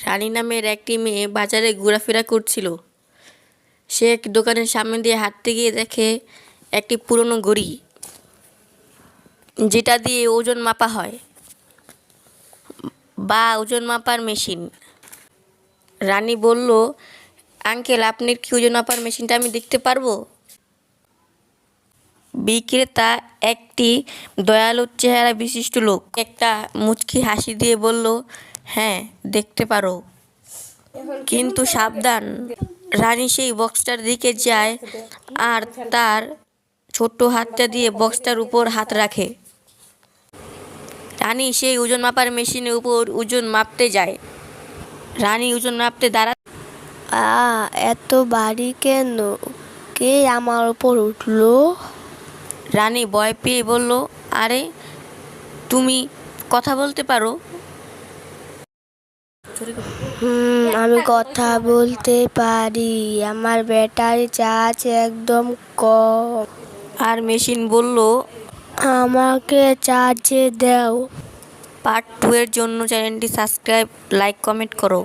রানী নামের একটি মেয়ে বাজারে ঘোরাফেরা করছিল। সে এক দোকানের সামনে দিয়ে হাঁটতে গিয়ে দেখে একটি পুরনো ঘড়ি, যেটা দিয়ে ওজন মাপা হয় বা ওজন মাপার মেশিন। রানী বলল, আঙ্কেল, আপনার কি ওজন মাপার মেশিনটা আমি দেখতে পারবো? বিক্রেতা, একটি দয়ালু চেহারা বিশিষ্ট লোক, একটা মুচকি হাসি দিয়ে বলল, হ্যাঁ, দেখতে পারো, কিন্তু সাবধান। রানী সেই বক্সটার দিকে যায় আর তার ছোট্ট হাতটা দিয়ে বক্সটার উপর হাত রাখে। রানী সেই ওজন মাপার মেশিনের উপর ওজন মাপতে যায়। রানী ওজন মাপতে দাঁড়া। এত ভারী কেন? কে আমার উপর উঠলো? রানী ভয় পেয়ে বলল, আরে, তুমি কথা বলতে পারো? আমি কথা বলতে পারি। আমার ব্যাটারি চার্জ একদম কম। আর মেশিন বলল, আমাকে চার্জে দাও। পার্ট 2 এর জন্য চ্যানেলটি সাবস্ক্রাইব, লাইক, কমেন্ট করো।